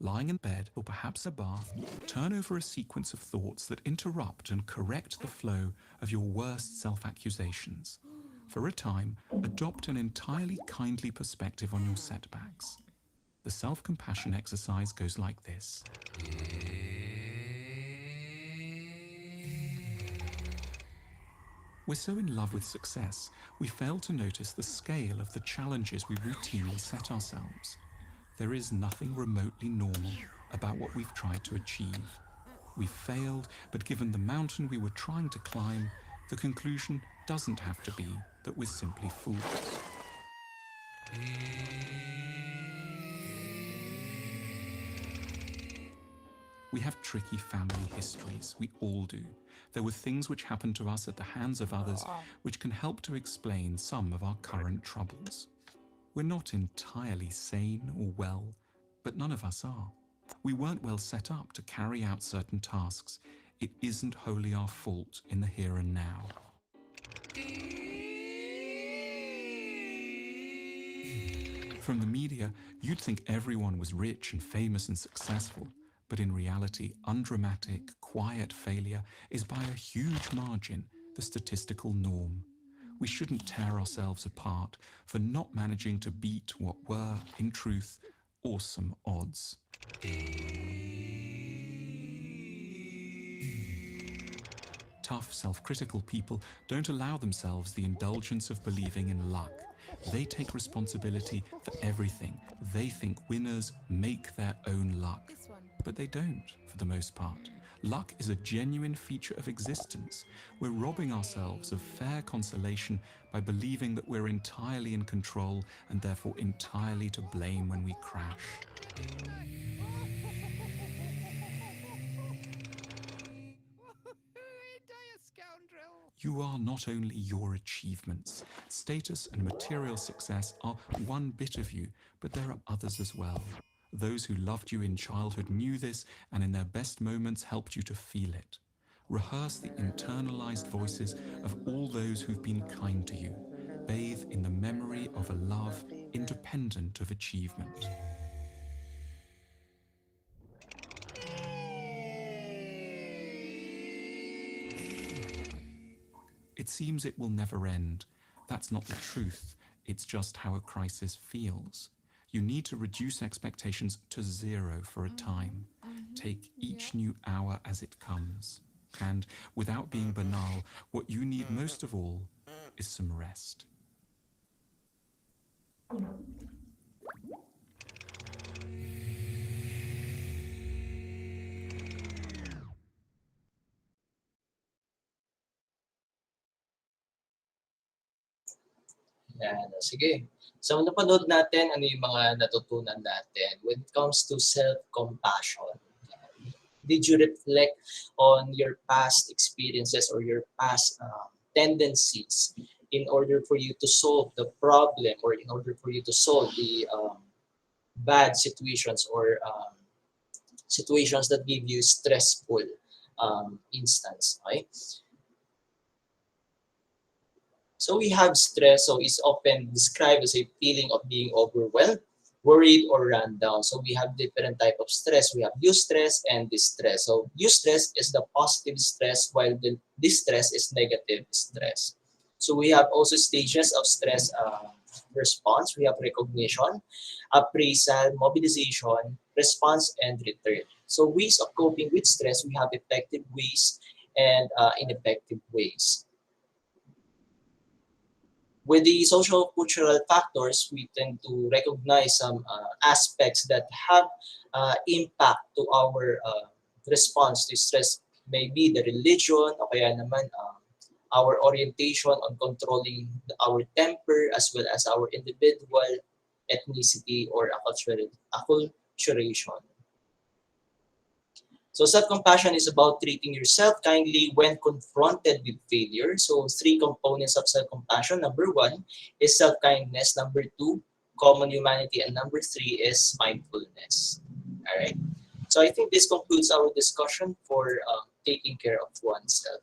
S3: Lying in bed or perhaps a bath, turn over a sequence of thoughts that interrupt and correct the flow of your worst self-accusations. For a time, adopt an entirely kindly perspective on your setbacks. The self-compassion exercise goes like this. We're so in love with success, we fail to notice the scale of the challenges we routinely set ourselves. There is nothing remotely normal about what we've tried to achieve. We've failed, but given the mountain we were trying to climb, the conclusion doesn't have to be that we're simply fools. We have tricky family histories, we all do. There were things which happened to us at the hands of others which can help to explain some of our current troubles. We're not entirely sane or well, but none of us are. We weren't well set up to carry out certain tasks. It isn't wholly our fault in the here and now. From the media, you'd think everyone was rich and famous and successful. But in reality, undramatic, quiet failure is by a huge margin the statistical norm. We shouldn't tear ourselves apart for not managing to beat what were, in truth, awesome odds. Tough, self-critical people don't allow themselves the indulgence of believing in luck. They take responsibility for everything. They think winners make their own luck. But they don't, for the most part. Luck is a genuine feature of existence. We're robbing ourselves of fair consolation by believing that we're entirely in control and therefore entirely to blame when we crash. You are not only your achievements. Status and material success are one bit of you, but there are others as well. Those who loved you in childhood knew this and in their best moments helped you to feel it. Rehearse the internalized voices of all those who've been kind to you. Bathe in the memory of a love independent of achievement. It seems it will never end. That's not the truth. It's just how a crisis feels. You need to reduce expectations to 0 for a time. Take each new hour as it comes. And without being banal, what you need most of all is some rest.
S1: Yan. Sige. So, napanood natin ano yung mga natutunan natin when it comes to self-compassion. Did you reflect on your past experiences or your past tendencies in order for you to solve the problem or in order for you to solve the bad situations or situations that give you stressful instance, okay? So we have stress, so it's often described as a feeling of being overwhelmed, worried, or run down. So we have different type of stress. We have eustress and distress. So eustress is the positive stress, while the distress is negative stress. So we have also stages of stress response. We have recognition, appraisal, mobilization, response, and return. So ways of coping with stress, we have effective ways and ineffective ways. With the social cultural factors, we tend to recognize some aspects that have impact to our response to stress. Maybe the religion o kaya naman our orientation on controlling our temper as well as our individual ethnicity or acculturation. So self-compassion is about treating yourself kindly when confronted with failure. So 3 components of self-compassion. Number 1 is self-kindness. Number 2, common humanity. And number 3 is mindfulness. All right. So I think this concludes our discussion for taking care of oneself.